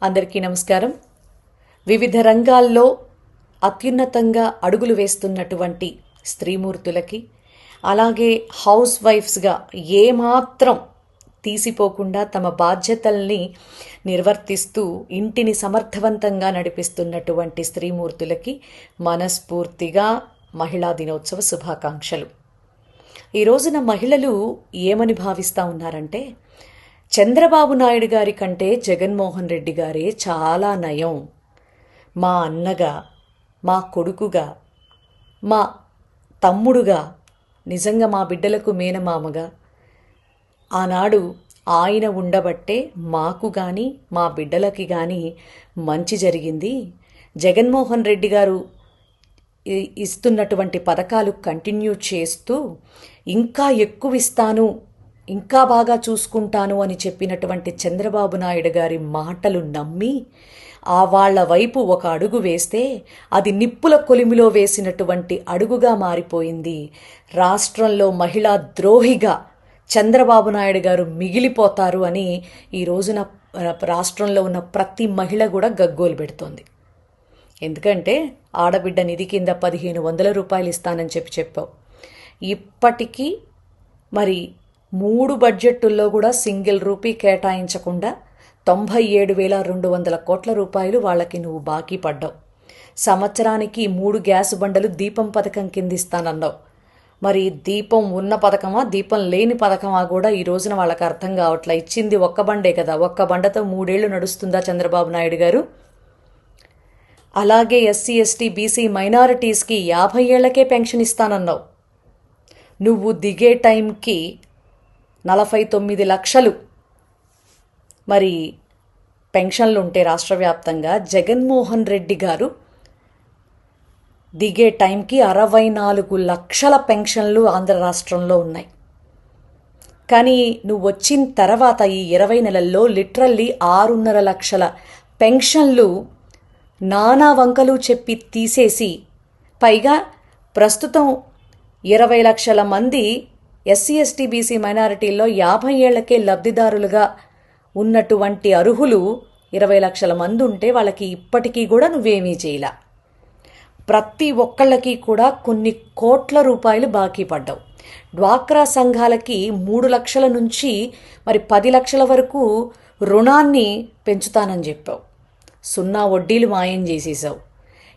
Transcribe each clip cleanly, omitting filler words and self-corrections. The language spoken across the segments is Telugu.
అందరికీ నమస్కారం. వివిధ రంగాల్లో అత్యున్నతంగా అడుగులు వేస్తున్నటువంటి స్త్రీమూర్తులకి, అలాగే హౌస్ వైఫ్స్గా ఏమాత్రం తీసిపోకుండా తమ బాధ్యతల్ని నిర్వర్తిస్తూ ఇంటిని సమర్థవంతంగా నడిపిస్తున్నటువంటి స్త్రీమూర్తులకి మనస్ఫూర్తిగా మహిళా దినోత్సవ శుభాకాంక్షలు. ఈ రోజున మహిళలు ఏమని భావిస్తూ ఉన్నారంటే, చంద్రబాబు నాయుడు గారి కంటే జగన్మోహన్ రెడ్డి గారే చాలా నయం, మా అన్నగా, మా కొడుకుగా, మా తమ్ముడుగా, నిజంగా మా బిడ్డలకు మేనమామగా ఆనాడు ఆయన ఉండబట్టే మాకు కానీ మా బిడ్డలకి కానీ మంచి జరిగింది. జగన్మోహన్ రెడ్డి గారు ఇస్తున్నటువంటి పథకాలు కంటిన్యూ చేస్తూ ఇంకా ఎక్కువ ఇస్తాను, ఇంకా బాగా చూసుకుంటాను అని చెప్పినటువంటి చంద్రబాబు నాయుడు గారి మాటలు నమ్మి వాళ్ళ వైపు ఒక అడుగు వేస్తే అది నిప్పుల కొలిమిలో వేసినటువంటి అడుగుగా మారిపోయింది. రాష్ట్రంలో మహిళా ద్రోహిగా చంద్రబాబు నాయుడు గారు మిగిలిపోతారు అని ఈ రోజున రాష్ట్రంలో ఉన్న ప్రతి మహిళ కూడా గగ్గోలు పెడుతోంది. ఎందుకంటే ఆడబిడ్డ నిధి కింద 1500 రూపాయలు ఇస్తానని చెప్పావు. ఇప్పటికీ మరి 3 బడ్జెట్టుల్లో కూడా సింగిల్ రూపీ కేటాయించకుండా 97,200 కోట్ల రూపాయలు వాళ్ళకి నువ్వు బాకీ పడ్డావు. సంవత్సరానికి 3 గ్యాస్ బండలు దీపం పథకం కింద ఇస్తానన్నావు. మరి దీపం ఉన్న పథకమా, దీపం లేని పథకమా కూడా ఈ రోజున వాళ్ళకి అర్థం కావట్లా. ఇచ్చింది ఒక్క బండే కదా, ఒక్క బండతో 3 ఏళ్ళు నడుస్తుందా చంద్రబాబు నాయుడు గారు? అలాగే ఎస్సీ ఎస్టీ బీసీ మైనారిటీస్కి 50 ఏళ్లకే పెన్షన్ ఇస్తానన్నావు. నువ్వు దిగే టైంకి 49 లక్షలు మరి పెన్షన్లు ఉంటే రాష్ట్ర వ్యాప్తంగా, జగన్మోహన్ రెడ్డి గారు దిగే టైంకి 64 లక్షల పెన్షన్లు ఆంధ్ర రాష్ట్రంలో ఉన్నాయి. కానీ నువ్వు వచ్చిన తర్వాత ఈ 20 నెలల్లో లిటరల్లీ 6.5 లక్షల పెన్షన్లు నానా వంకలు చెప్పి తీసేసి, పైగా ప్రస్తుతం 20 లక్షల మంది ఎస్సీ ఎస్టీ బీసీ మైనారిటీల్లో 50 ఏళ్లకే లబ్ధిదారులుగా ఉన్నటువంటి అర్హులు 20 లక్షల మంది ఉంటే వాళ్ళకి ఇప్పటికీ కూడా నువ్వేమీ చేయలా. ప్రతి ఒక్కళ్ళకి కూడా కొన్ని కోట్ల రూపాయలు బాకీ పడ్డావు. డ్వాక్రా సంఘాలకి 3 లక్షల నుంచి మరి 10 లక్షల వరకు రుణాన్ని పెంచుతానని చెప్పావు. 0 వడ్డీలు మాయం చేసేసావు.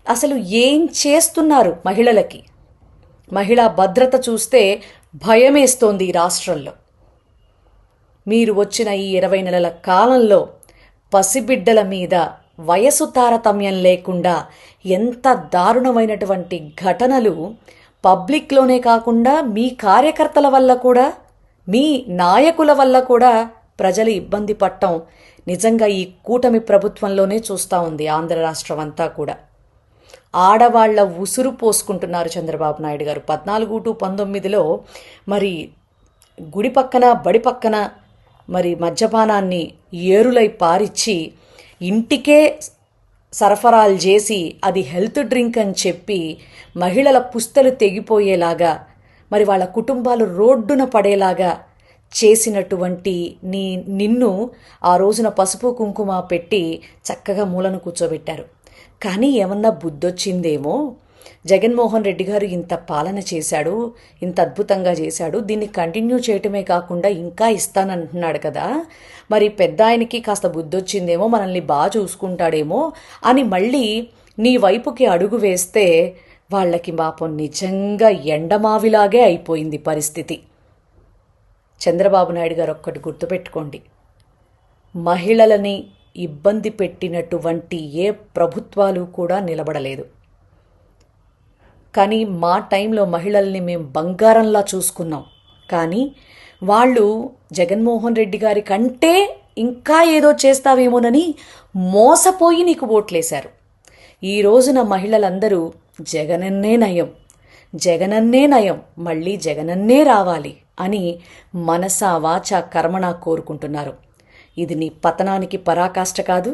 అసలు ఏం చేస్తున్నారు మహిళలకి? మహిళా భద్రత చూస్తే భయమేస్తోంది ఈ రాష్ట్రంలో. మీరు వచ్చిన ఈ 20 నెలల కాలంలో పసిబిడ్డల మీద వయసు తారతమ్యం లేకుండా ఎంత దారుణమైనటువంటి ఘటనలు పబ్లిక్లోనే కాకుండా మీ కార్యకర్తల వల్ల కూడా, మీ నాయకుల వల్ల కూడా ప్రజలు ఇబ్బంది పడటం నిజంగా ఈ కూటమి ప్రభుత్వంలోనే చూస్తూ ఉంది. ఆంధ్ర రాష్ట్రం అంతా కూడా ఆడవాళ్ల ఉసురు పోసుకుంటున్నారు చంద్రబాబు నాయుడు గారు. 14/19లో మరి గుడి పక్కన బడి పక్కన మరి మద్యపానాన్ని ఏరులై పారిచ్చి ఇంటికే సరఫరాలు చేసి అది హెల్త్ డ్రింక్ అని చెప్పి మహిళల పుస్తలు తెగిపోయేలాగా, మరి వాళ్ళ కుటుంబాలు రోడ్డున పడేలాగా చేసినటువంటి నిన్ను ఆ రోజున పసుపు కుంకుమ పెట్టి చక్కగా మూలను కూర్చోబెట్టారు. కానీ ఏమన్నా బుద్ధొచ్చిందేమో, జగన్మోహన్ రెడ్డి గారు ఇంత పాలన చేశాడు, ఇంత అద్భుతంగా చేశాడు, దీన్ని కంటిన్యూ చేయటమే కాకుండా ఇంకా ఇస్తానంటున్నాడు కదా, మరి పెద్ద ఆయనకి కాస్త బుద్ధొచ్చిందేమో, మనల్ని బాగా చూసుకుంటాడేమో అని మళ్ళీ నీ వైపుకి అడుగు వేస్తే వాళ్ళకి పాపం నిజంగా ఎండమావిలాగే అయిపోయింది పరిస్థితి. చంద్రబాబు నాయుడు గారు ఒక్కటి గుర్తుపెట్టుకోండి, మహిళలని ఇబ్బంది పెట్టినటువంటి ఏ ప్రభుత్వాలు కూడా నిలబడలేదు. కానీ మా టైంలో మహిళల్ని మేము బంగారంలా చూసుకున్నాం. కానీ వాళ్ళు జగన్మోహన్ రెడ్డి గారి కంటే ఇంకా ఏదో చేస్తావేమోనని మోసపోయి నీకు ఓట్లేశారు. ఈ రోజున మహిళలందరూ జగనన్నే నయం, జగనన్నే నయం, మళ్ళీ జగనన్నే రావాలి అని మనసా వాచా కర్మణా కోరుకుంటున్నారు. ఇది నీ పతనానికి పరాకాష్ట కాదు.